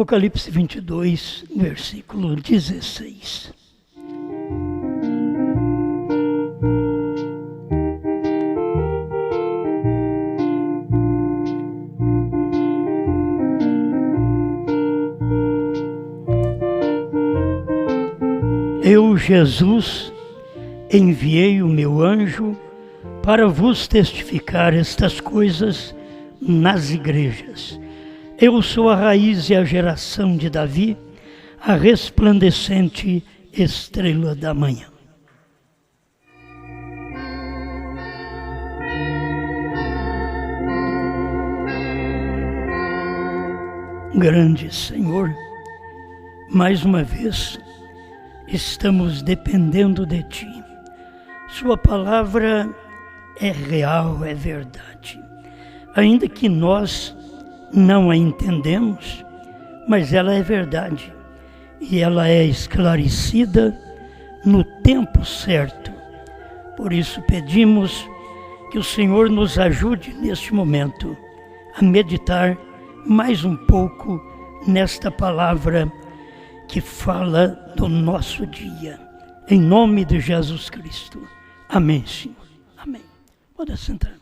Apocalipse 22, versículo 16. Eu, Jesus, enviei o meu anjo para vos testificar estas coisas nas igrejas. Eu sou a raiz e a geração de Davi, a resplandecente estrela da manhã. Grande Senhor, mais uma vez estamos dependendo de Ti. Sua palavra é real, é verdade. Ainda que nós não a entendemos, mas ela é verdade. E ela é esclarecida no tempo certo. Por isso pedimos que o Senhor nos ajude neste momento a meditar mais um pouco nesta palavra que fala do nosso dia. Em nome de Jesus Cristo. Amém, Senhor. Amém. Pode sentar.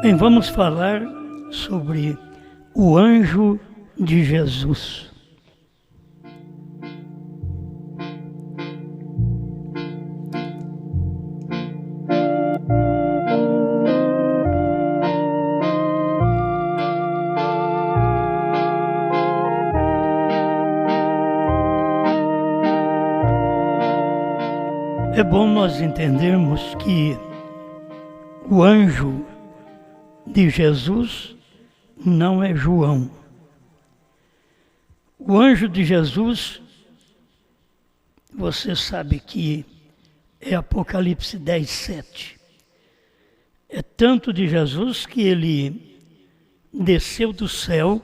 Bem, vamos falar sobre o anjo de Jesus. É bom nós entendermos que o anjo de Jesus não é João. O anjo de Jesus, você sabe que é Apocalipse 10, 7. É tanto de Jesus que ele desceu do céu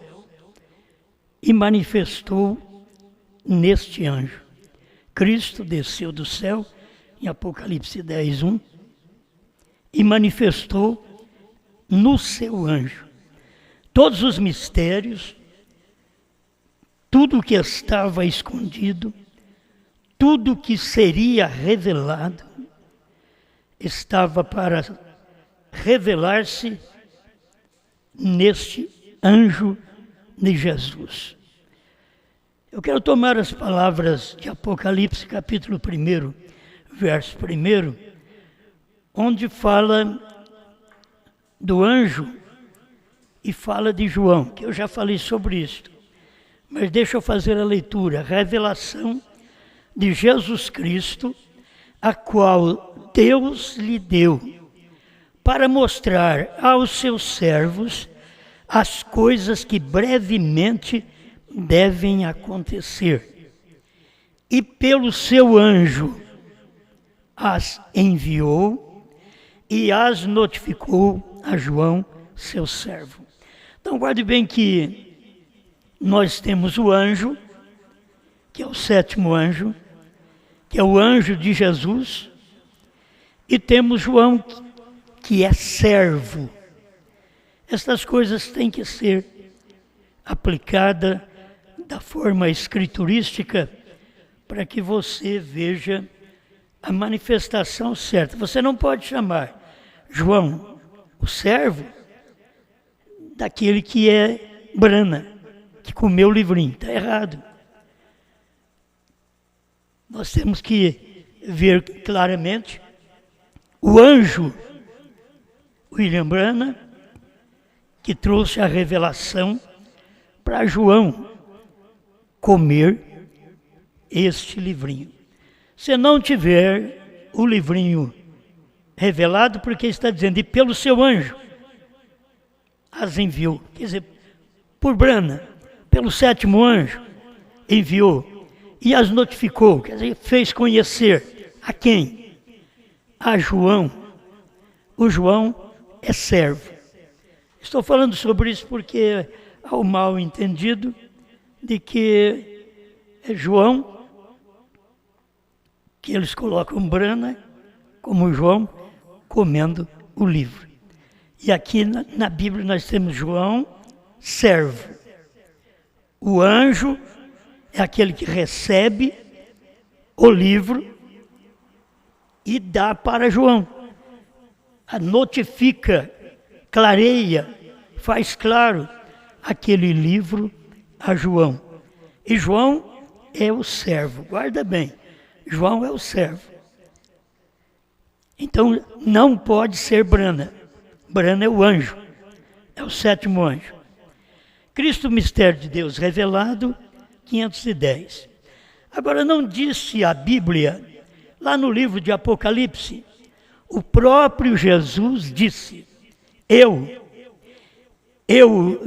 e manifestou neste anjo. Cristo desceu do céu, em Apocalipse 10, 1, e manifestou no seu anjo todos os mistérios, tudo que estava escondido, tudo que seria revelado, estava para revelar-se neste anjo de Jesus. Eu quero tomar as palavras de Apocalipse, capítulo 1, verso 1, onde fala do anjo e fala de João, que eu já falei sobre isso. Mas deixa eu fazer a leitura, a revelação de Jesus Cristo, a qual Deus lhe deu para mostrar aos seus servos as coisas que brevemente devem acontecer. E pelo seu anjo as enviou e as notificou a João, seu servo. Então guarde bem que nós temos o anjo, que é o sétimo anjo, que é o anjo de Jesus, e temos João, que é servo. Estas coisas têm que ser aplicadas da forma escriturística para que você veja a manifestação certa. Você não pode chamar João, o servo, daquele que é Brana, que comeu o livrinho. Está errado. Nós temos que ver claramente o anjo William Brana, que trouxe a revelação para João comer este livrinho. Se não tiver o livrinho revelado, porque está dizendo, e pelo seu anjo as enviou. Quer dizer, por Brana, pelo sétimo anjo, enviou e as notificou, quer dizer, fez conhecer a quem? A João. O João é servo. Estou falando sobre isso porque há o mal entendido de que é João, que eles colocam Brana como João comendo o livro. E aqui na Bíblia nós temos João, servo. O anjo é aquele que recebe o livro e dá para João. Notifica, clareia, faz claro aquele livro a João. E João é o servo, guarda bem, João é o servo. Então não pode ser Brana. Brana é o anjo, é o sétimo anjo. Cristo, mistério de Deus revelado, 510. Agora, não disse a Bíblia, lá no livro de Apocalipse, o próprio Jesus disse,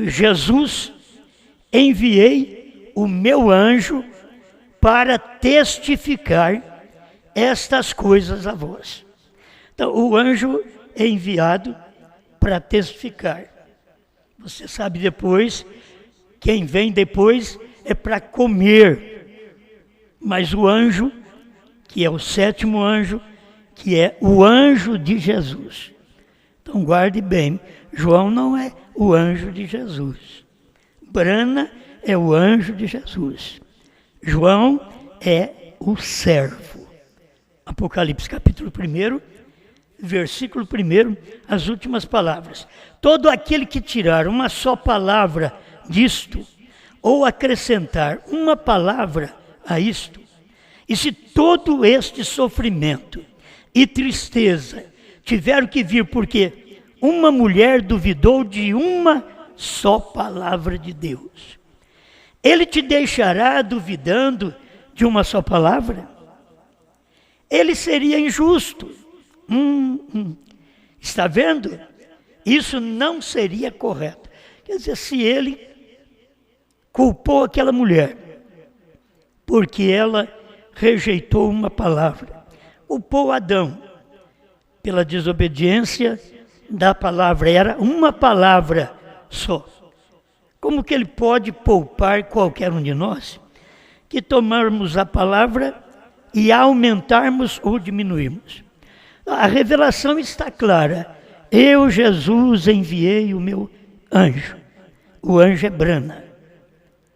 Jesus, enviei o meu anjo para testificar estas coisas a vós. Então, o anjo é enviado para testificar. Você sabe depois, quem vem depois é para comer. Mas o anjo, que é o sétimo anjo, que é o anjo de Jesus. Então guarde bem, João não é o anjo de Jesus. Brana é o anjo de Jesus. João é o servo. Apocalipse capítulo 1, versículo 1, as últimas palavras. Todo aquele que tirar uma só palavra disto, ou acrescentar uma palavra a isto, e se todo este sofrimento e tristeza tiveram que vir porque uma mulher duvidou de uma só palavra de Deus, ele te deixará duvidando de uma só palavra? Ele seria injusto. Está vendo? Isso não seria correto. Quer dizer, se ele culpou aquela mulher porque ela rejeitou uma palavra, culpou Adão pela desobediência da palavra, era uma palavra só. Como que ele pode poupar qualquer um de nós que tomarmos a palavra e aumentarmos ou diminuirmos? A revelação está clara. Eu, Jesus, enviei o meu anjo. O anjo é Brana.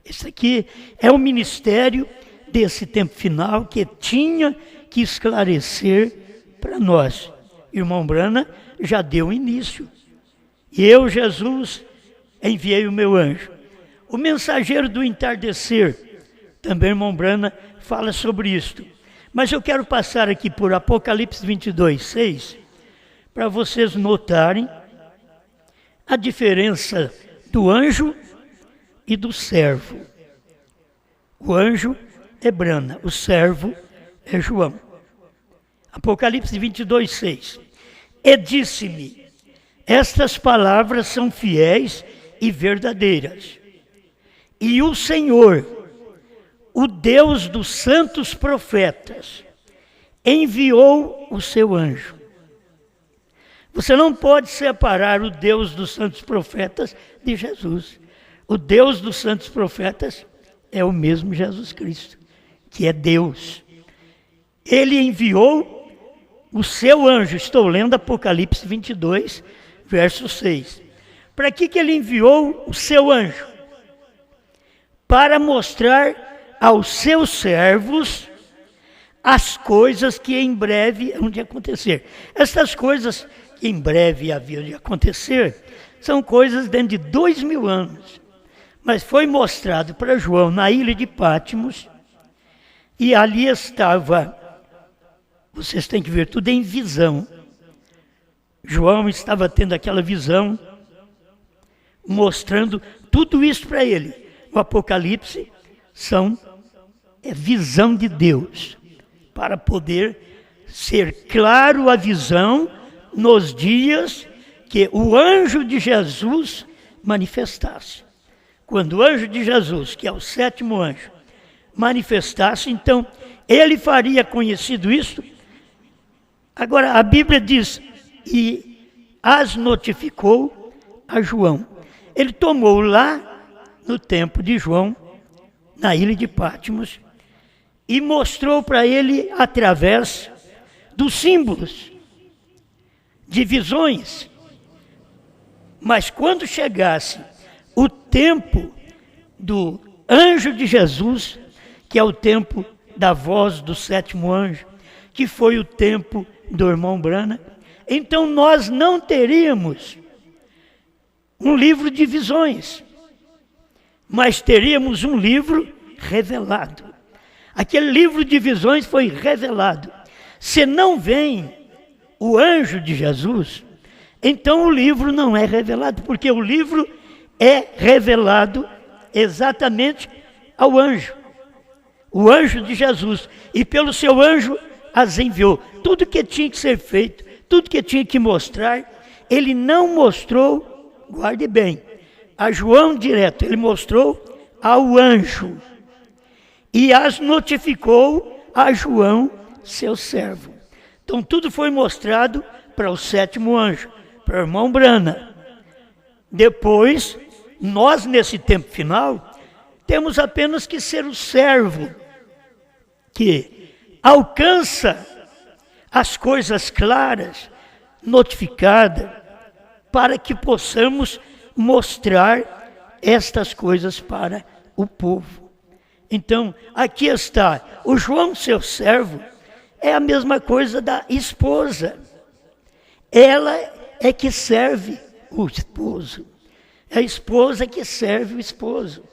Esse aqui é o ministério desse tempo final que tinha que esclarecer para nós. Irmão Brana já deu início. Eu, Jesus, enviei o meu anjo. O mensageiro do entardecer, também irmão Brana fala sobre isto. Mas eu quero passar aqui por Apocalipse 22, 6, para vocês notarem a diferença do anjo e do servo. O anjo é Brana, o servo é João. Apocalipse 22, 6. E disse-me, estas palavras são fiéis e verdadeiras. E o Senhor, o Deus dos santos profetas, enviou o seu anjo. Você não pode separar o Deus dos santos profetas de Jesus. O Deus dos santos profetas é o mesmo Jesus Cristo, que é Deus. Ele enviou o seu anjo, estou lendo Apocalipse 22, verso 6. Para que ele enviou o seu anjo? Para mostrar aos seus servos as coisas que em breve hão de acontecer. Estas coisas que em breve haviam de acontecer são coisas dentro de 2000 anos. Mas foi mostrado para João na ilha de Patmos, e ali estava, vocês têm que ver tudo em visão. João estava tendo aquela visão, mostrando tudo isso para ele. O Apocalipse é visão de Deus, para poder ser claro a visão nos dias que o anjo de Jesus manifestasse. Quando o anjo de Jesus, que é o sétimo anjo, manifestasse, então ele faria conhecido isso. Agora a Bíblia diz, e as notificou a João. Ele tomou lá no tempo de João, na ilha de Patmos, e mostrou para ele através dos símbolos, de visões. Mas quando chegasse o tempo do anjo de Jesus, que é o tempo da voz do sétimo anjo, que foi o tempo do irmão Brana, então nós não teríamos um livro de visões, mas teríamos um livro revelado. Aquele livro de visões foi revelado. Se não vem o anjo de Jesus, então o livro não é revelado, porque o livro é revelado exatamente ao anjo, o anjo de Jesus, e pelo seu anjo as enviou. Tudo que tinha que ser feito, tudo que tinha que mostrar, ele não mostrou, guarde bem, a João direto, ele mostrou ao anjo e as notificou a João, seu servo. Então tudo foi mostrado para o sétimo anjo, para o irmão Brana. Depois, nós nesse tempo final, temos apenas que ser o servo que alcança as coisas claras, notificadas, para que possamos mostrar estas coisas para o povo. Então, aqui está, o João, seu servo, é a mesma coisa da esposa. Ela é que serve o esposo. É a esposa que serve o esposo.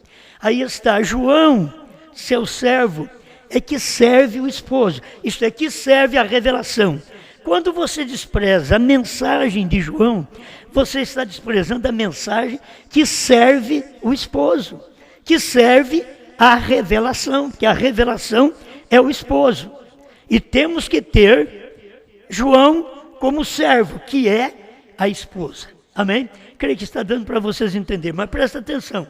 Aí está, João, seu servo, é que serve o esposo. Isto é, que serve a revelação. Quando você despreza a mensagem de João, você está desprezando a mensagem que serve o esposo, que serve a revelação, que a revelação é o esposo. E temos que ter João como servo, que é a esposa. Amém? Creio que está dando para vocês entenderem, mas presta atenção.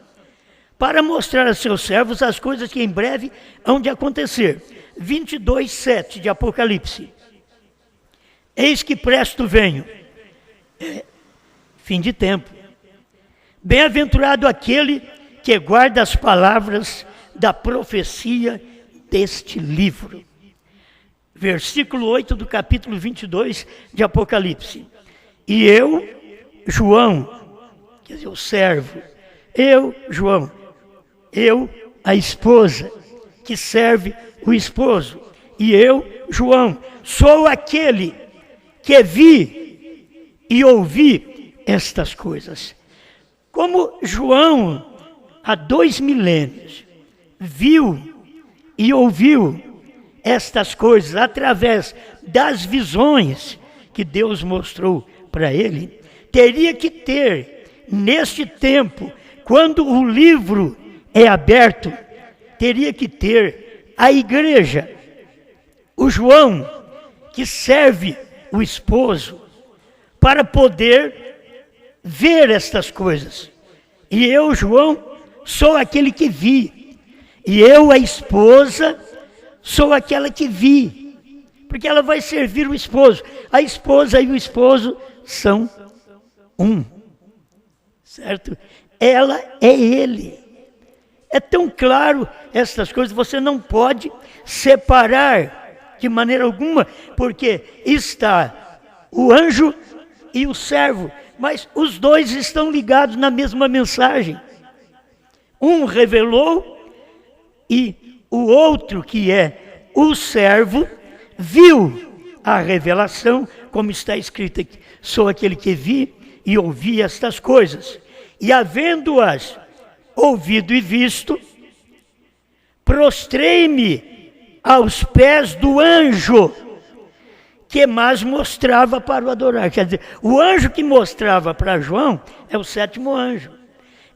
Para mostrar a seus servos as coisas que em breve hão de acontecer. 22:7 de Apocalipse. Eis que presto venho. Fim de tempo. Bem-aventurado aquele que guarda as palavras da profecia deste livro. Versículo 8 do capítulo 22 de Apocalipse. E eu, João, quer dizer, o servo, eu, João, eu, a esposa, que serve o esposo, e eu, João, sou aquele que vi e ouvi estas coisas. Como João, há 2 milênios, viu e ouviu estas coisas através das visões que Deus mostrou para ele, teria que ter, neste tempo, quando o livro é aberto, teria que ter a igreja, o João, que serve o esposo, para poder ver estas coisas. E eu, João, sou aquele que vi. E eu, a esposa, sou aquela que vi. Porque ela vai servir o esposo. A esposa e o esposo são um. Certo? Ela é ele. É tão claro estas coisas, você não pode separar de maneira alguma, porque está o anjo e o servo, mas os dois estão ligados na mesma mensagem. Um revelou e o outro, que é o servo, viu a revelação, como está escrito aqui: sou aquele que vi e ouvi estas coisas. E havendo-as ouvido e visto, prostrei-me aos pés do anjo que mais mostrava para o adorar. Quer dizer, o anjo que mostrava para João é o sétimo anjo.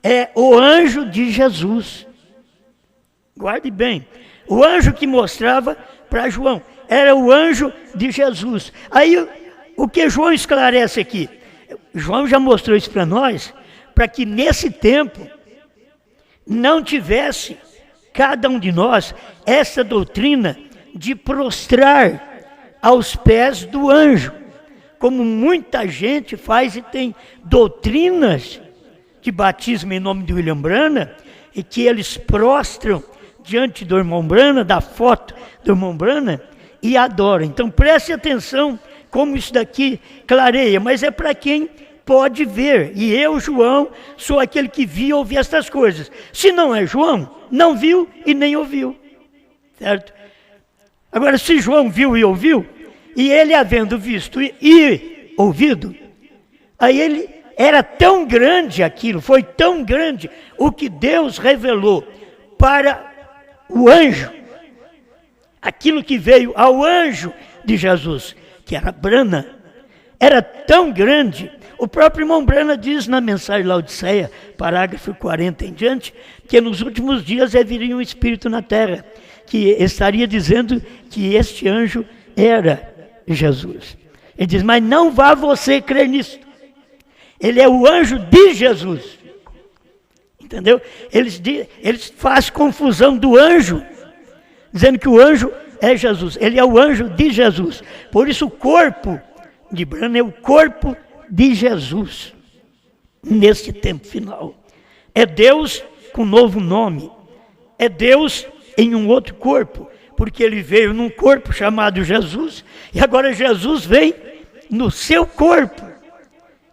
É o anjo de Jesus. Guarde bem. O anjo que mostrava para João era o anjo de Jesus. Aí o que João esclarece aqui? João já mostrou isso para nós, para que nesse tempo não tivesse cada um de nós essa doutrina de prostrar aos pés do anjo, como muita gente faz e tem doutrinas de batismo em nome de William Branham, e que eles prostram diante do irmão Branham, da foto do irmão Branham, e adoram. Então preste atenção como isso daqui clareia, mas é para quem pode ver. E eu, João, sou aquele que viu e ouviu estas coisas. Se não é João, não viu e nem ouviu. Certo? Agora, se João viu e ouviu, e ele havendo visto e ouvido, aí ele era tão grande aquilo, foi tão grande o que Deus revelou para o anjo, aquilo que veio ao anjo de Jesus, que era Branham, era tão grande. O próprio irmão Branham diz na mensagem Laodiceia, parágrafo 40 em diante, que nos últimos dias haveria um espírito na terra, que estaria dizendo que este anjo era Jesus. Ele diz, mas não vá você crer nisso. Ele é o anjo de Jesus. Entendeu? Eles fazem confusão do anjo, dizendo que o anjo é Jesus. Ele é o anjo de Jesus. Por isso o corpo de Branham é o corpo de Jesus. Nesse tempo final. É Deus com novo nome. É Deus em um outro corpo. Porque ele veio num corpo chamado Jesus. E agora Jesus vem no seu corpo,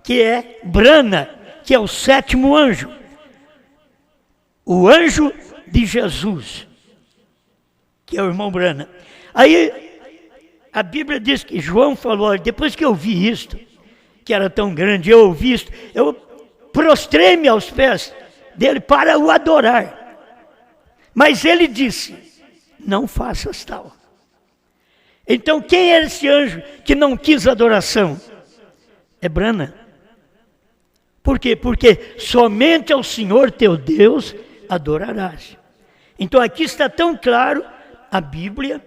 que é Branham, que é o sétimo anjo. O anjo de Jesus, que é o irmão Branham. Aí a Bíblia diz que João falou, olha, depois que eu vi isto, que era tão grande, eu ouvi isto, eu prostrei-me aos pés dele para o adorar. Mas ele disse, não faças tal. Então quem é esse anjo que não quis adoração? É Branham. Por quê? Porque somente ao Senhor teu Deus adorarás. Então aqui está tão claro a Bíblia.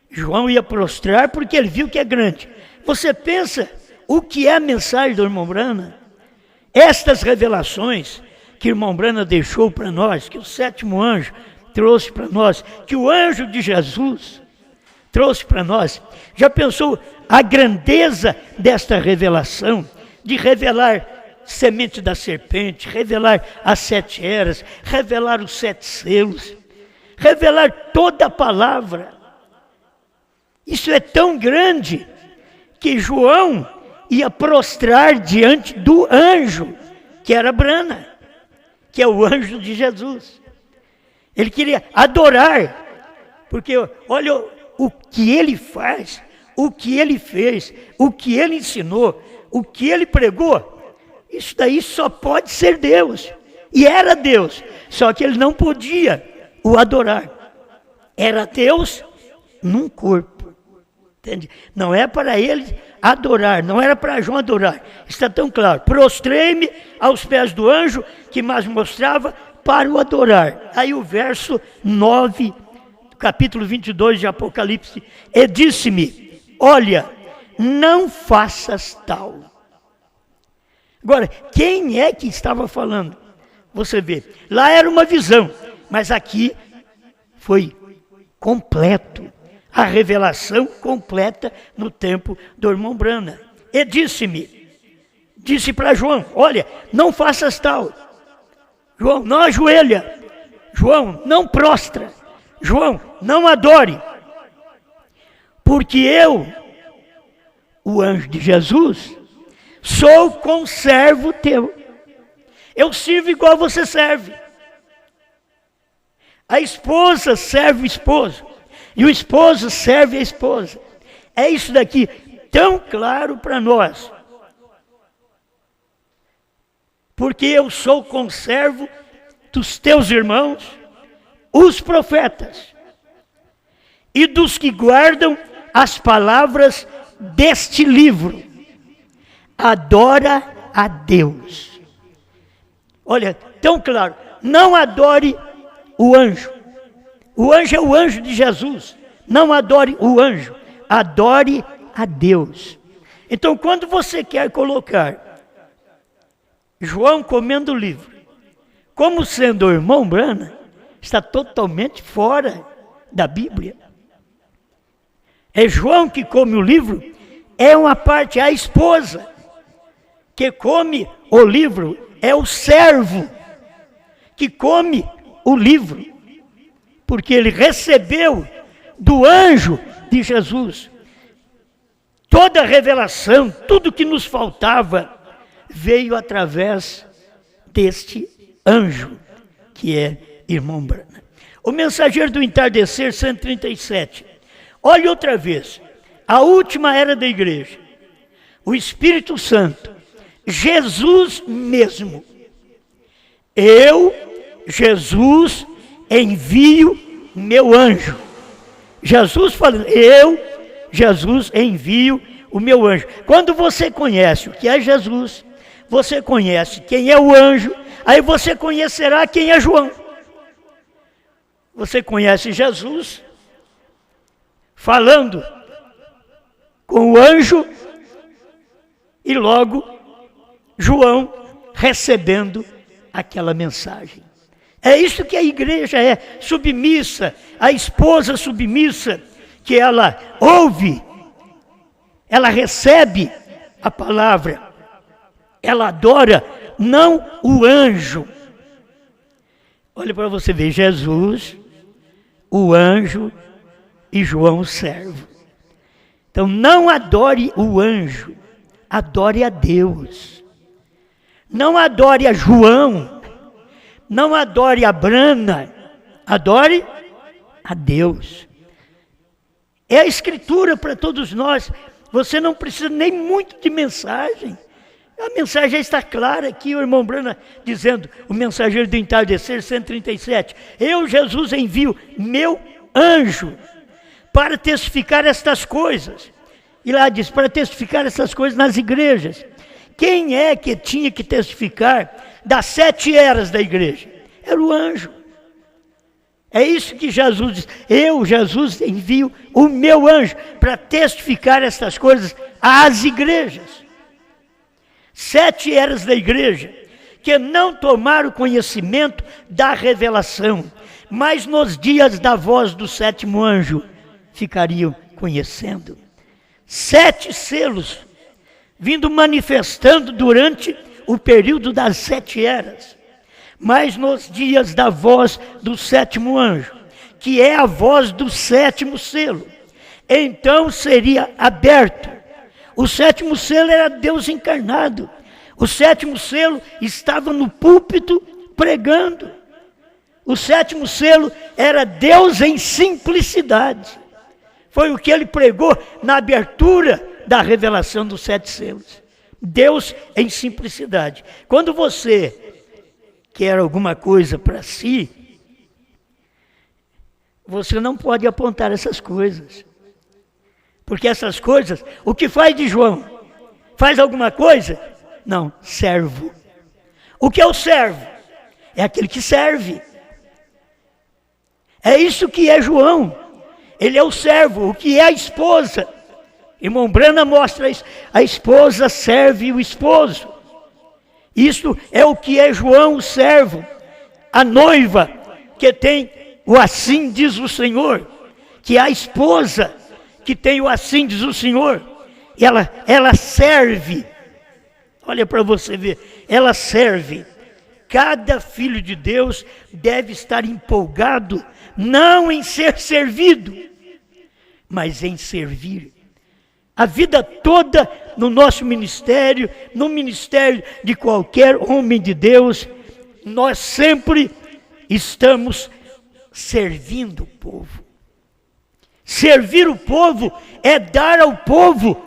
João ia prostrar porque ele viu que é grande. Você pensa o que é a mensagem do irmão Branham? Estas revelações que o irmão Branham deixou para nós, que o sétimo anjo trouxe para nós, que o anjo de Jesus trouxe para nós. Já pensou a grandeza desta revelação, de revelar semente da serpente, revelar as 7 eras, revelar os 7 selos, revelar toda a palavra. Isso é tão grande que João ia prostrar diante do anjo, que era Branham, que é o anjo de Jesus. Ele queria adorar, porque olha o que ele faz, o que ele fez, o que ele ensinou, o que ele pregou. Isso daí só pode ser Deus. E era Deus, só que ele não podia o adorar. Era Deus num corpo. Entende? Não é para ele adorar, não era para João adorar. Está tão claro. Prostrei-me aos pés do anjo que mais mostrava para o adorar. Aí o verso 9, capítulo 22 de Apocalipse, e disse-me, olha, não faças tal. Agora, quem é que estava falando? Você vê, lá era uma visão, mas aqui foi completo. A revelação completa no tempo do irmão Branham. E disse para João, olha, não faças tal. João, não ajoelha. João, não prostra. João, não adore. Porque eu, o anjo de Jesus, sou conservo teu. Eu sirvo igual você serve. A esposa serve o esposo. E o esposo serve a esposa. É isso daqui tão claro para nós. Porque eu sou conservo dos teus irmãos, os profetas, e dos que guardam as palavras deste livro. Adora a Deus. Olha, tão claro, não adore o anjo. O anjo é o anjo de Jesus. Não adore o anjo, adore a Deus. Então, quando você quer colocar João comendo o livro como sendo o irmão Branham, está totalmente fora da Bíblia. É João que come o livro é uma parte, a esposa, que come o livro, é o servo que come o livro, porque ele recebeu do anjo de Jesus toda a revelação, tudo que nos faltava veio através deste anjo, que é irmão Branham. O mensageiro do entardecer, 137. Olhe outra vez, a última era da igreja, o Espírito Santo, Jesus mesmo. Eu, Jesus, envio meu anjo. Jesus falando, eu, Jesus, envio o meu anjo. Quando você conhece o que é Jesus, você conhece quem é o anjo, aí você conhecerá quem é João. Você conhece Jesus falando com o anjo e logo João recebendo aquela mensagem. É isso que a igreja é, submissa, a esposa submissa, que ela ouve, ela recebe a palavra, ela adora, não o anjo. Olha para você ver, Jesus, o anjo e João o servo. Então não adore o anjo, adore a Deus. Não adore a João, não adore a Brana, adore a Deus. É a escritura para todos nós, você não precisa nem muito de mensagem. A mensagem já está clara aqui, o irmão Brana dizendo, o mensageiro do entardecer, 137. Eu, Jesus, envio meu anjo para testificar estas coisas. E lá diz, para testificar essas coisas nas igrejas. Quem é que tinha que testificar das 7 eras da igreja? Era o anjo. É isso que Jesus diz. Eu, Jesus, envio o meu anjo para testificar estas coisas às igrejas. 7 eras da igreja que não tomaram conhecimento da revelação, mas nos dias da voz do 7º anjo ficariam conhecendo. 7 selos vindo manifestando durante o período das 7 eras, mas nos dias da voz do 7º anjo, que é a voz do 7º selo, então seria aberto. O 7º selo era Deus encarnado. O 7º selo estava no púlpito pregando. O 7º selo era Deus em simplicidade. Foi o que ele pregou na abertura da revelação dos 7 selos. Deus em simplicidade. Quando você quer alguma coisa para si, você não pode apontar essas coisas. Porque essas coisas, o que faz de João? Faz alguma coisa? Não, servo. O que é o servo? É aquele que serve. É isso que é João. Ele é o servo. O que é a esposa? Irmão Brana mostra isso. A esposa serve o esposo. Isso é o que é João, o servo. A noiva que tem o assim diz o Senhor. Que é a esposa que tem o assim diz o Senhor, e ela serve, olha para você ver, ela serve. Cada filho de Deus deve estar empolgado, não em ser servido, mas em servir. A vida toda no nosso ministério, no ministério de qualquer homem de Deus, nós sempre estamos servindo o povo. Servir o povo é dar ao povo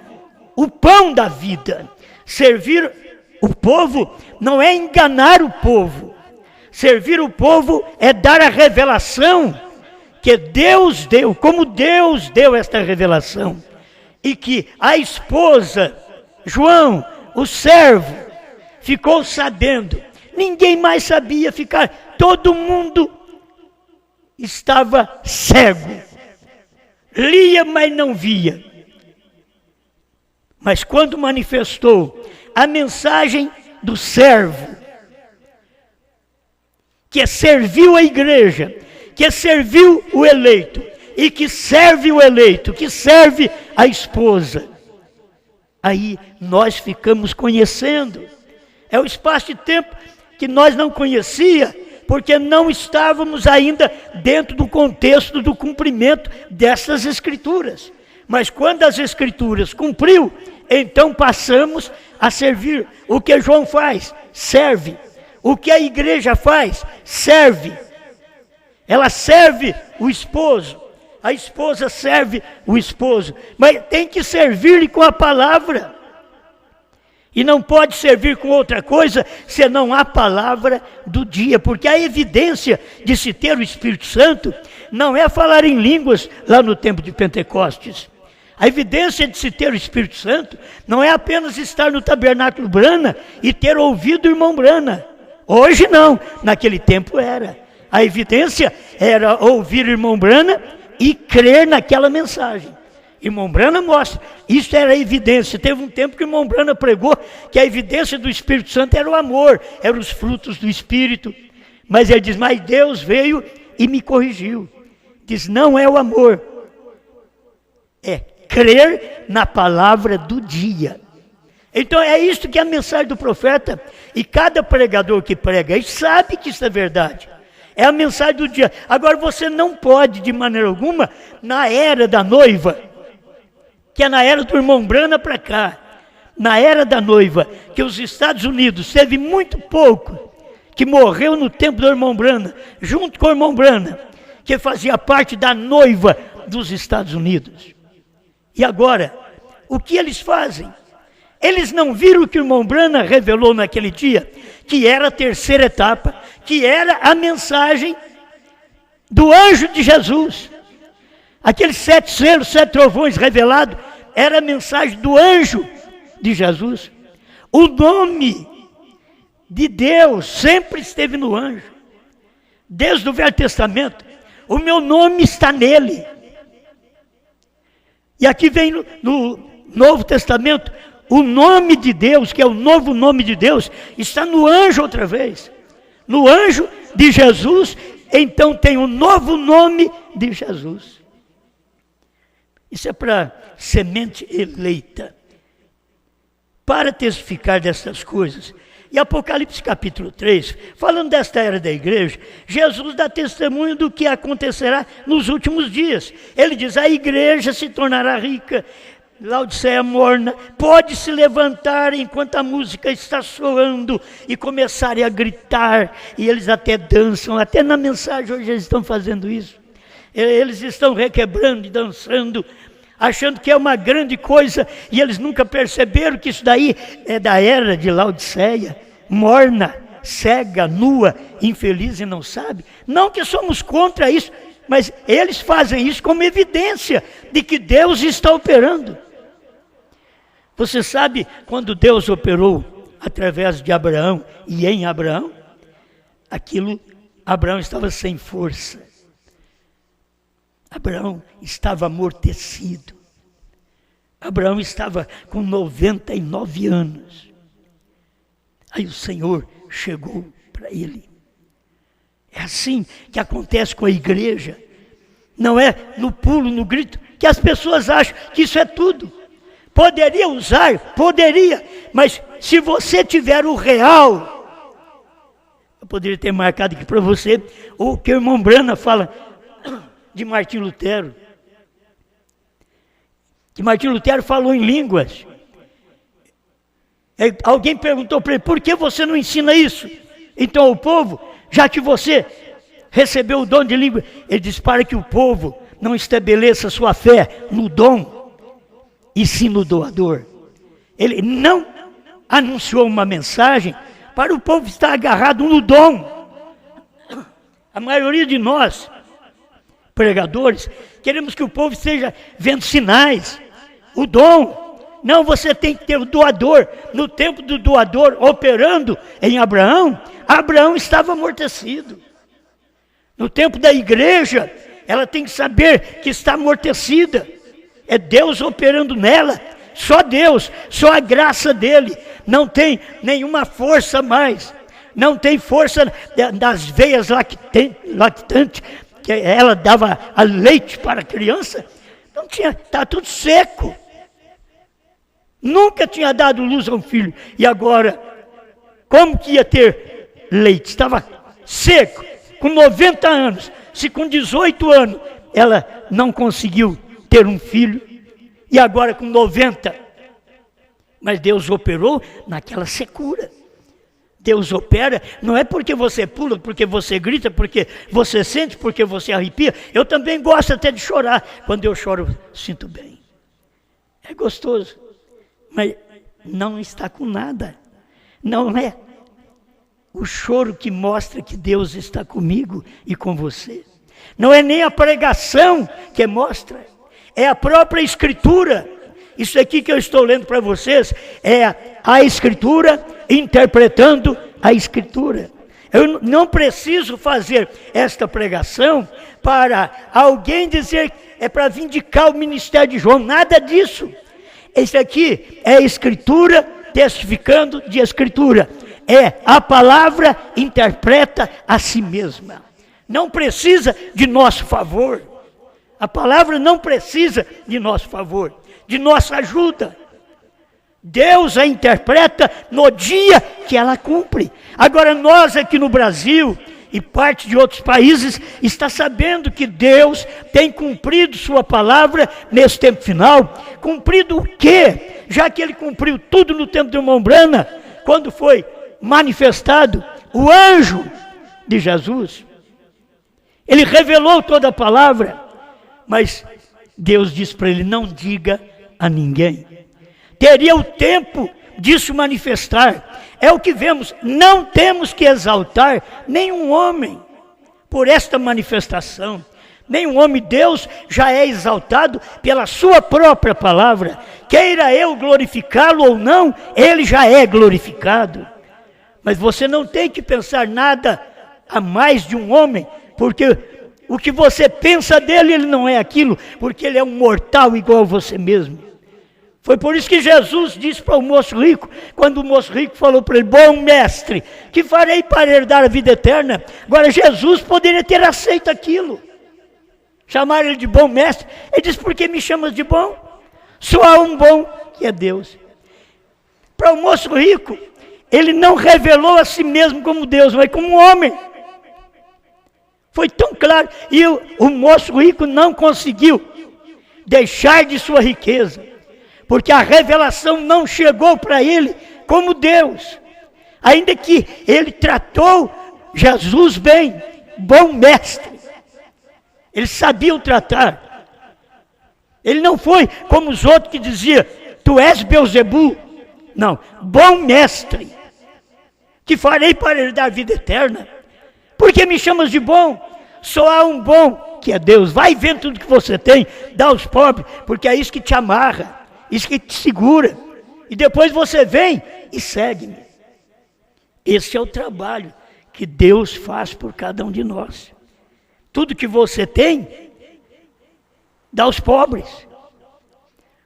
o pão da vida. Servir o povo não é enganar o povo. Servir o povo é dar a revelação que Deus deu, como Deus deu esta revelação. E que a esposa, João, o servo, ficou sabendo. Ninguém mais sabia ficar. Todo mundo estava cego. Lia, mas não via. Mas quando manifestou a mensagem do servo, que serviu a igreja, que serviu o eleito, e que serve o eleito, que serve a esposa, aí nós ficamos conhecendo. É o espaço de tempo que nós não conhecia, porque não estávamos ainda dentro do contexto do cumprimento dessas Escrituras. Mas quando as Escrituras cumpriu, então passamos a servir. O que João faz? Serve. O que a igreja faz? Serve. Ela serve o esposo. A esposa serve o esposo. Mas tem que servir-lhe com a palavra. E não pode servir com outra coisa, senão a palavra do dia. Porque a evidência de se ter o Espírito Santo não é falar em línguas lá no tempo de Pentecostes. A evidência de se ter o Espírito Santo não é apenas estar no tabernáculo Brana e ter ouvido o irmão Brana. Hoje não, naquele tempo era. A evidência era ouvir o irmão Brana e crer naquela mensagem. Irmão Brana mostra, isso era a evidência. Teve um tempo que o irmão Brana pregou que a evidência do Espírito Santo era o amor, eram os frutos do Espírito. Mas ele diz, mas Deus veio e me corrigiu. Diz, não é o amor, é crer na palavra do dia. Então é isso que é a mensagem do profeta, e cada pregador que prega isso sabe que isso é verdade. É a mensagem do dia. Agora você não pode, de maneira alguma, na era da noiva, que é na era do irmão Brana para cá, na era da noiva, que os Estados Unidos teve muito pouco, que morreu no tempo do irmão Brana, junto com o irmão Brana, que fazia parte da noiva dos Estados Unidos. E agora, o que eles fazem? Eles não viram o que o irmão Brana revelou naquele dia, que era a terceira etapa, que era a mensagem do anjo de Jesus. Aqueles 7 selos, 7 trovões revelados, era a mensagem do anjo de Jesus. O nome de Deus sempre esteve no anjo. Desde o Velho Testamento, o meu nome está nele. E aqui vem no Novo Testamento, o nome de Deus, que é o novo nome de Deus, está no anjo outra vez. No anjo de Jesus, então tem o novo nome de Jesus. Isso é para semente eleita. Para testificar dessas coisas. E Apocalipse capítulo 3, falando desta era da igreja, Jesus dá testemunho do que acontecerá nos últimos dias. Ele diz, a igreja se tornará rica, Laodiceia morna, pode se levantar enquanto a música está soando e começarem a gritar, e eles até dançam, até na mensagem hoje eles estão fazendo isso. Eles estão requebrando e dançando, achando que é uma grande coisa, e eles nunca perceberam que isso daí é da era de Laodiceia, morna, cega, nua, infeliz e não sabe. Não que somos contra isso, mas eles fazem isso como evidência de que Deus está operando. Você sabe quando Deus operou através de Abraão e em Abraão? Abraão estava sem força. Abraão estava amortecido. Abraão estava com 99 anos. Aí o Senhor chegou para ele. É assim que acontece com a igreja. Não é no pulo, no grito, que as pessoas acham que isso é tudo. Poderia usar? Poderia. Mas se você tiver o real, eu poderia ter marcado aqui para você o que o irmão Brana fala de Martinho Lutero. Que Martinho Lutero falou em línguas. Alguém perguntou para ele, por que você não ensina isso? Então o povo, já que você recebeu o dom de língua, ele diz, para que o povo não estabeleça sua fé no dom, e sim no doador. Ele não anunciou uma mensagem para o povo estar agarrado no dom. A maioria de nós, pregadores, queremos que o povo esteja vendo sinais, o dom. Não, você tem que ter o doador. No tempo do doador operando em Abraão, Abraão estava amortecido. No tempo da igreja, ela tem que saber que está amortecida. É Deus operando nela, só Deus, só a graça dele. Não tem nenhuma força mais, não tem força das veias lactantes, que ela dava a leite para a criança. Não tinha, está tudo seco. Nunca tinha dado luz a um filho. E agora, como que ia ter leite? Estava seco, com 90 anos. Se com 18 anos ela não conseguiu ter um filho, e agora com 90. Mas Deus operou naquela secura. Deus opera, não é porque você pula, porque você grita, porque você sente, porque você arrepia. Eu também gosto até de chorar. Quando eu choro, eu sinto bem. É gostoso. Mas não está com nada. Não é o choro que mostra que Deus está comigo e com você. Não é nem a pregação que mostra. É a própria Escritura. Isso aqui que eu estou lendo para vocês é a Escritura interpretando a Escritura. Eu não preciso fazer esta pregação para alguém dizer, é para vindicar o ministério de João, nada disso. Isso aqui é a Escritura testificando de Escritura. É a palavra interpreta a si mesma. Não precisa de nosso favor. A palavra não precisa de nosso favor, de nossa ajuda. Deus a interpreta no dia que ela cumpre. Agora nós aqui no Brasil e parte de outros países está sabendo que Deus tem cumprido sua palavra nesse tempo final. Cumprido o quê? Já que ele cumpriu tudo no tempo de Mombrana, quando foi manifestado o anjo de Jesus. Ele revelou toda a palavra, mas Deus disse para ele, não diga a ninguém. Teria o tempo disso manifestar. É o que vemos, não temos que exaltar nenhum homem por esta manifestação. Nenhum homem, Deus já é exaltado pela sua própria palavra. Queira eu glorificá-lo ou não, ele já é glorificado. Mas você não tem que pensar nada a mais de um homem, porque o que você pensa dele, ele não é aquilo, porque ele é um mortal igual a você mesmo. Foi por isso que Jesus disse para o moço rico, quando o moço rico falou para ele, bom mestre, que farei para herdar a vida eterna? Agora Jesus poderia ter aceito aquilo. Chamaram ele de bom mestre. Ele disse, por que me chamas de bom? Só há um bom, que é Deus. Para o moço rico, ele não revelou a si mesmo como Deus, mas como um homem. Foi tão claro. E o moço rico não conseguiu deixar de sua riqueza, porque a revelação não chegou para ele como Deus. Ainda que ele tratou Jesus bem, bom mestre. Ele sabia o tratar. Ele não foi como os outros que diziam, tu és Beelzebu. Não, bom mestre, que farei para herdar a vida eterna. Por que me chamas de bom? Só há um bom, que é Deus. Vai vendo tudo que você tem, dá aos pobres, porque é isso que te amarra, isso que te segura. E depois você vem e segue-me. Esse é o trabalho que Deus faz por cada um de nós. Tudo que você tem, dá aos pobres.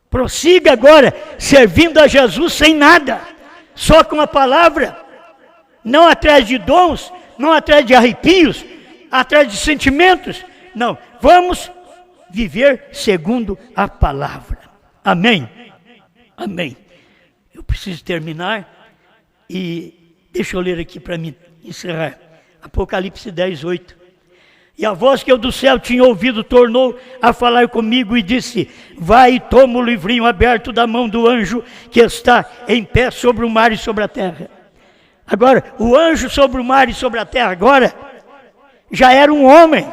Prossiga agora, servindo a Jesus sem nada, só com a palavra, não atrás de dons, não atrás de arrepios, atrás de sentimentos. Não, vamos viver segundo a palavra. Amém? Amém. Eu preciso terminar e deixa eu ler aqui para mim encerrar. Apocalipse 10, 8. E a voz que eu do céu tinha ouvido tornou a falar comigo e disse, vai e toma o livrinho aberto da mão do anjo que está em pé sobre o mar e sobre a terra. Agora, o anjo sobre o mar e sobre a terra agora já era um homem.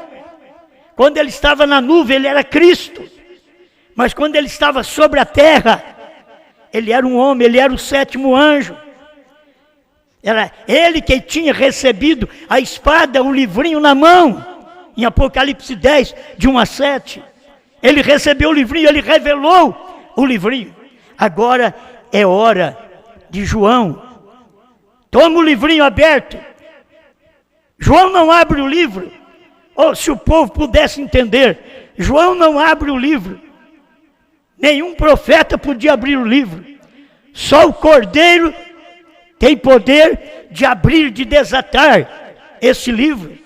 Quando ele estava na nuvem, ele era Cristo. Mas quando ele estava sobre a terra, ele era um homem, ele era o sétimo anjo. Era ele que tinha recebido a espada, o livrinho na mão. Em Apocalipse 10, de 1 a 7. Ele recebeu o livrinho, ele revelou o livrinho. Agora é hora de João. Toma o livrinho aberto. João não abre o livro. Oh, se o povo pudesse entender, João não abre o livro. Nenhum profeta podia abrir o livro. Só o Cordeiro tem poder de abrir, de desatar esse livro.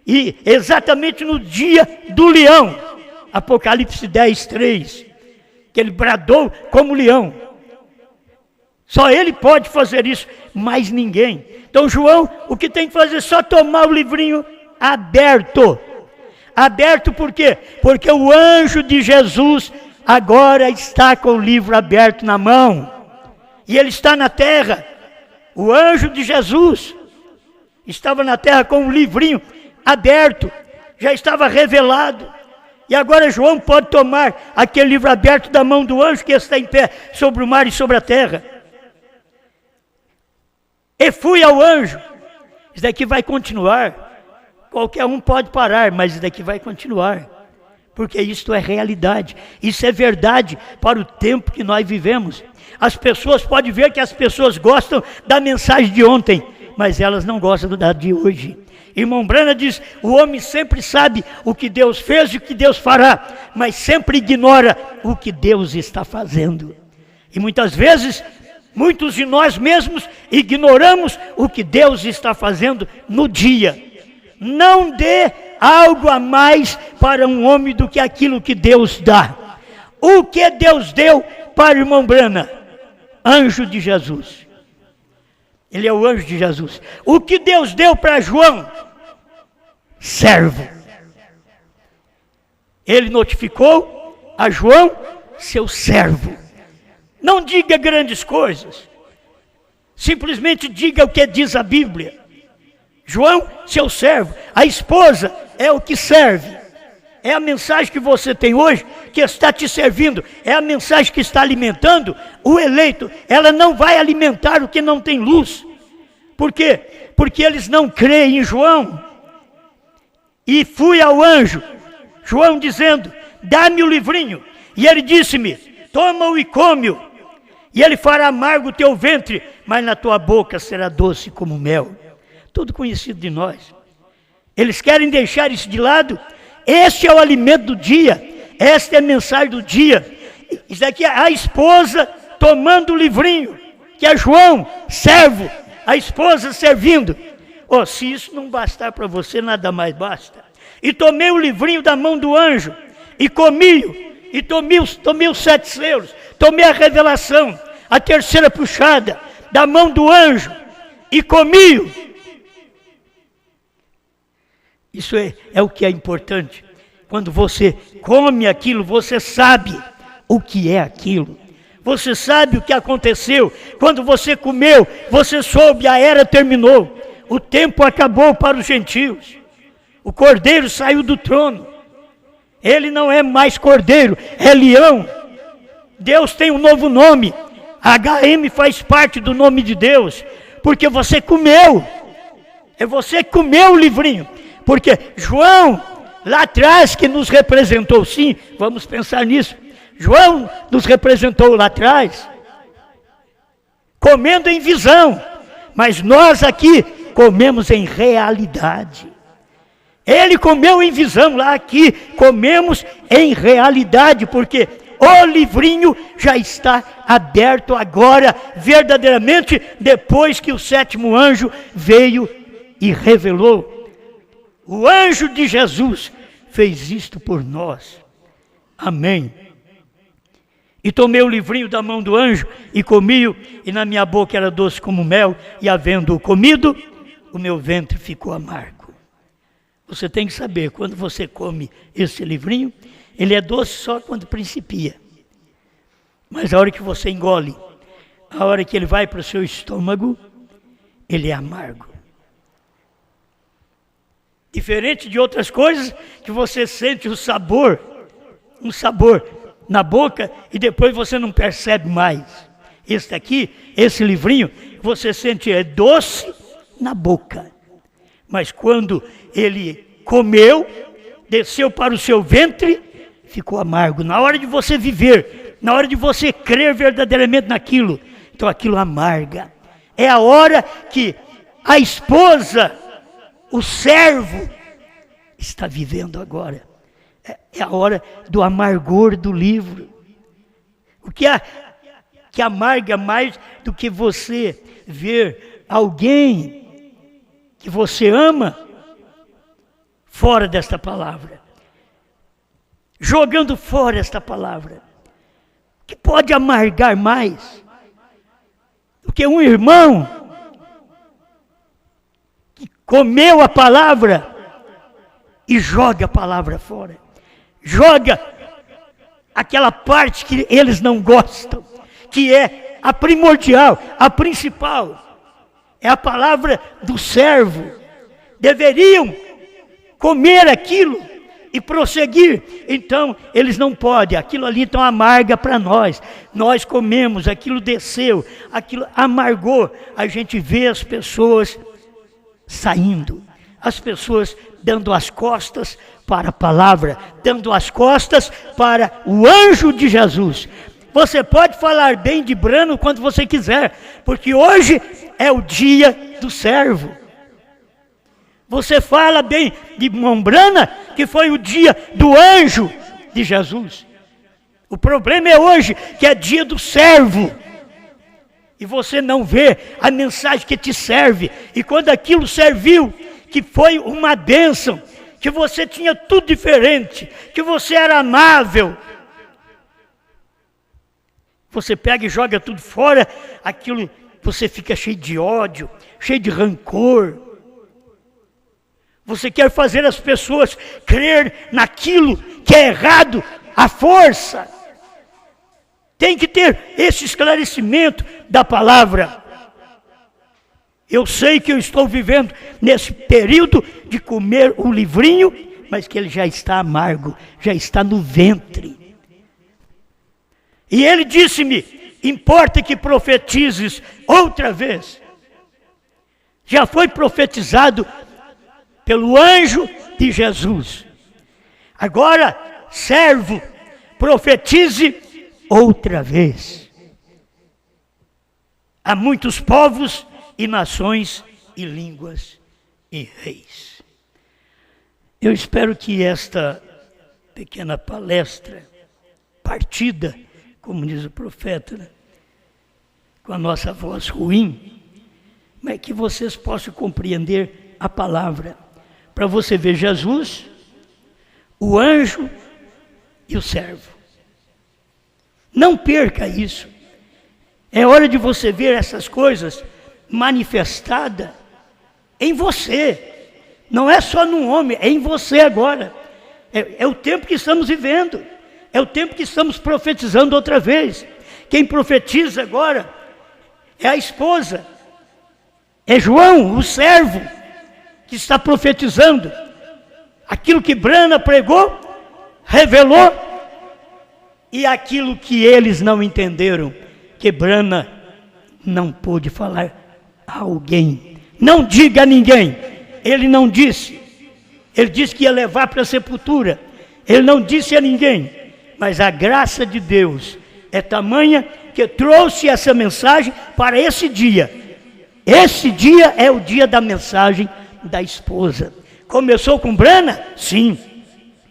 E exatamente no dia do leão, Apocalipse 10, 3, que ele bradou como leão. Só ele pode fazer isso, mais ninguém. Então João, o que tem que fazer é só tomar o livrinho aberto. Aberto por quê? Porque o anjo de Jesus agora está com o livro aberto na mão. E ele está na terra. O anjo de Jesus estava na terra com o livrinho aberto. Já estava revelado. E agora João pode tomar aquele livro aberto da mão do anjo que está em pé sobre o mar e sobre a terra. E fui ao anjo. Isso daqui vai continuar. Qualquer um pode parar, mas isso daqui vai continuar. Porque isto é realidade. Isso é verdade para o tempo que nós vivemos. As pessoas podem ver que as pessoas gostam da mensagem de ontem, mas elas não gostam da de hoje. Irmão Brana diz, o homem sempre sabe o que Deus fez e o que Deus fará, mas sempre ignora o que Deus está fazendo. E muitas vezes, muitos de nós mesmos ignoramos o que Deus está fazendo no dia. Não dê algo a mais para um homem do que aquilo que Deus dá. O que Deus deu para o irmão Brana? Anjo de Jesus. Ele é o anjo de Jesus. O que Deus deu para João? Servo. Ele notificou a João, seu servo. Não diga grandes coisas. Simplesmente diga o que diz a Bíblia. João, seu servo. A esposa é o que serve. É a mensagem que você tem hoje que está te servindo. É a mensagem que está alimentando o eleito. Ela não vai alimentar o que não tem luz. Por quê? Porque eles não creem em João. E fui ao anjo, João dizendo, dá-me o livrinho. E ele disse-me, toma-o e come-o. E ele fará amargo o teu ventre, mas na tua boca será doce como mel. Tudo conhecido de nós. Eles querem deixar isso de lado. Este é o alimento do dia. Esta é a mensagem do dia. Isso daqui é a esposa tomando o livrinho. Que é João, servo. A esposa servindo. Oh, se isso não bastar para você, nada mais basta. E tomei o livrinho da mão do anjo. E comi-o. E tomei os 7 selos. Tomei a revelação. A terceira puxada da mão do anjo. E comi-o. Isso é o que é importante. Quando você come aquilo, você sabe o que é aquilo. Você sabe o que aconteceu. Quando você comeu, você soube, a era terminou. O tempo acabou para os gentios. O cordeiro saiu do trono. Ele não é mais cordeiro, é leão. Deus tem um novo nome. HM faz parte do nome de Deus. Porque você comeu. É você que comeu o livrinho. Porque João, lá atrás, que nos representou, sim, vamos pensar nisso. João nos representou lá atrás, comendo em visão, mas nós aqui comemos em realidade. Ele comeu em visão, lá aqui comemos em realidade, porque o livrinho já está aberto agora, verdadeiramente, depois que o 7º anjo veio e revelou. O anjo de Jesus fez isto por nós. Amém. E tomei o livrinho da mão do anjo e comi-o, e na minha boca era doce como mel, e havendo-o comido, o meu ventre ficou amargo. Você tem que saber, quando você come esse livrinho, ele é doce só quando principia. Mas a hora que você engole, a hora que ele vai para o seu estômago, ele é amargo. Diferente de outras coisas que você sente o sabor, um sabor na boca e depois você não percebe mais. Esse aqui, esse livrinho, você sente é doce na boca. Mas quando ele comeu, desceu para o seu ventre, ficou amargo. Na hora de você viver, na hora de você crer verdadeiramente naquilo, então aquilo amarga. É a hora que a esposa, o servo, está vivendo agora. É a hora do amargor do livro. O que amarga mais do que você ver alguém que você ama fora desta palavra. Jogando fora esta palavra. Que pode amargar mais. Porque um irmão que comeu a palavra e joga a palavra fora, joga aquela parte que eles não gostam, que é a primordial, a principal, é a palavra do servo. Deveriam comer aquilo e prosseguir, então eles não podem, aquilo ali então amarga para nós comemos, aquilo desceu, aquilo amargou, a gente vê as pessoas saindo, as pessoas dando as costas para a palavra, dando as costas para o anjo de Jesus. Você pode falar bem de Brano quando você quiser, porque hoje é o dia do servo. Você fala bem de Mombrana, que foi o dia do anjo de Jesus. O problema é hoje, que é dia do servo. E você não vê a mensagem que te serve. E quando aquilo serviu, que foi uma bênção, que você tinha tudo diferente, que você era amável, você pega e joga tudo fora, aquilo, você fica cheio de ódio, cheio de rancor. Você quer fazer as pessoas crer naquilo que é errado, à força. Tem que ter esse esclarecimento da palavra. Eu sei que eu estou vivendo nesse período de comer um livrinho, mas que ele já está amargo, já está no ventre. E ele disse-me, importa que profetizes outra vez. Já foi profetizado pelo anjo de Jesus. Agora, servo, profetize outra vez. Há muitos povos e nações e línguas e reis. Eu espero que esta pequena palestra, partida, como diz o profeta, né, com a nossa voz ruim, mas que vocês possam compreender a palavra. Para você ver Jesus, o anjo e o servo. Não perca isso. É hora de você ver essas coisas manifestadas em você. Não é só num homem, é em você agora. É o tempo que estamos vivendo. É o tempo que estamos profetizando outra vez. Quem profetiza agora é a esposa. É João, o servo, que está profetizando. Aquilo que Brana pregou, revelou, e aquilo que eles não entenderam, que Brana não pôde falar a alguém. Não diga a ninguém. Ele não disse. Ele disse que ia levar para a sepultura. Ele não disse a ninguém. Mas a graça de Deus é tamanha que trouxe essa mensagem para esse dia. Esse dia é o dia da mensagem da esposa. Começou com Brana? Sim,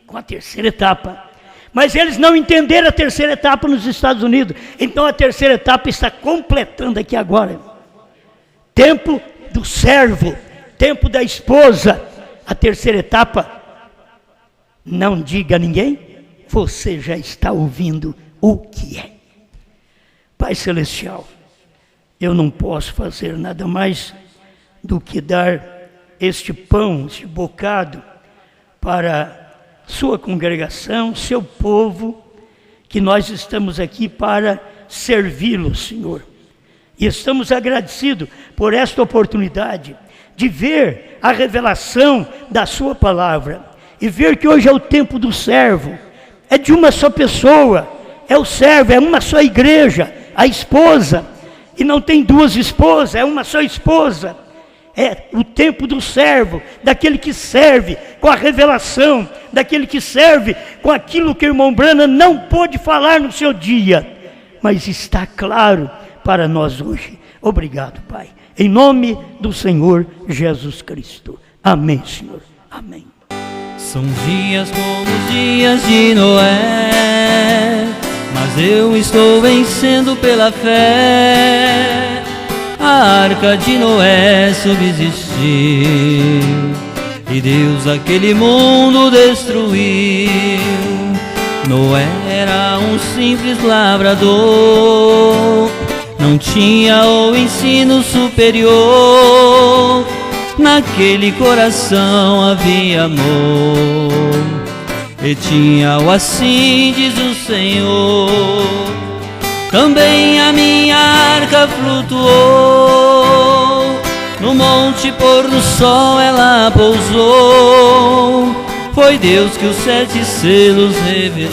com a terceira etapa. Mas eles não entenderam a terceira etapa nos Estados Unidos. Então a terceira etapa está completando aqui agora. Tempo do servo, tempo da esposa. A terceira etapa, não diga a ninguém, você já está ouvindo o que é. Pai Celestial, eu não posso fazer nada mais do que dar este pão, este bocado para sua congregação, seu povo, que nós estamos aqui para servi-lo, Senhor. E estamos agradecidos por esta oportunidade de ver a revelação da sua palavra e ver que hoje é o tempo do servo, é de uma só pessoa, é o servo, é uma só igreja, a esposa, e não tem duas esposas, é uma só esposa. É o tempo do servo, daquele que serve com a revelação, daquele que serve com aquilo que o irmão Brana não pôde falar no seu dia, mas está claro para nós hoje. Obrigado, Pai. Em nome do Senhor Jesus Cristo. Amém, Senhor. Amém. São dias como os dias de Noé, mas eu estou vencendo pela fé. A arca de Noé subsistiu e Deus aquele mundo destruiu. Noé era um simples lavrador não tinha o ensino superior. Naquele coração havia amor, e tinha-o assim, diz o Senhor. Também a minha arca flutuou, no monte pôr do sol ela pousou. Foi Deus que os 7 selos revelou,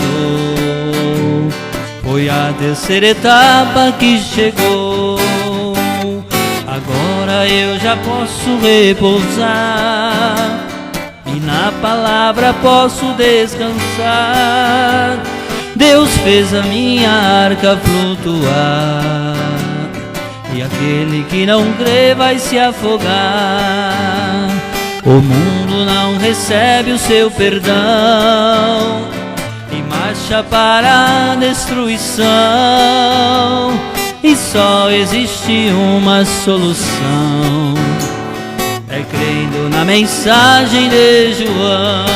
foi a terceira etapa que chegou. Agora eu já posso repousar, e na palavra posso descansar. Deus fez a minha arca flutuar, e aquele que não crê vai se afogar. O mundo não recebe o seu perdão e marcha para a destruição. E só existe uma solução, é crendo na mensagem de João.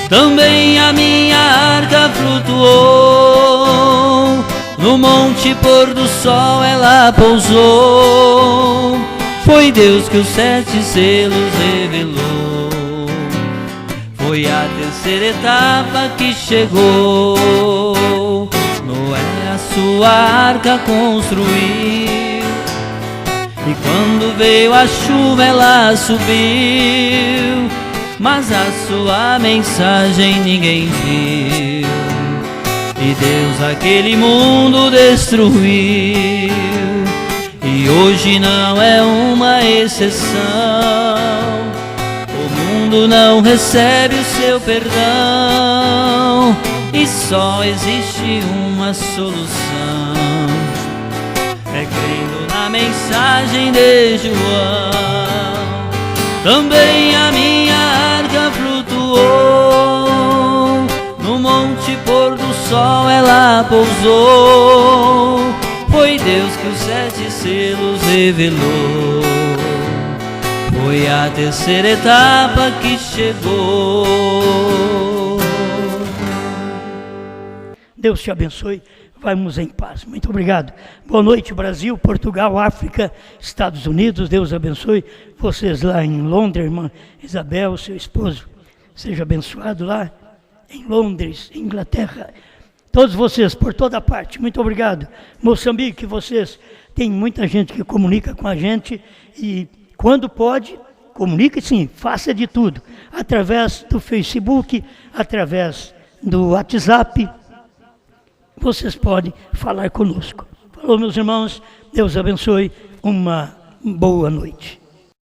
Também a minha arca flutuou, no monte pôr do sol ela pousou. Foi Deus que os 7 selos revelou, foi a terceira etapa que chegou. Noé a sua arca construiu, e quando veio a chuva ela subiu, mas a sua mensagem ninguém viu, e Deus aquele mundo destruiu. E hoje não é uma exceção, o mundo não recebe o seu perdão, e só existe uma solução, é crendo na mensagem de João. Também a minha arca flutuou, no monte pôr do sol ela pousou. Foi Deus que os 7 selos revelou, foi a terceira etapa que chegou. Deus te abençoe, vamos em paz. Muito obrigado. Boa noite, Brasil, Portugal, África, Estados Unidos. Deus abençoe vocês lá em Londres, irmã Isabel, seu esposo. Seja abençoado lá em Londres, Inglaterra. Todos vocês, por toda parte, muito obrigado. Moçambique, vocês, tem muita gente que comunica com a gente e quando pode, comunique sim, faça de tudo. Através do Facebook, através do WhatsApp, vocês podem falar conosco. Falou, meus irmãos, Deus abençoe, uma boa noite.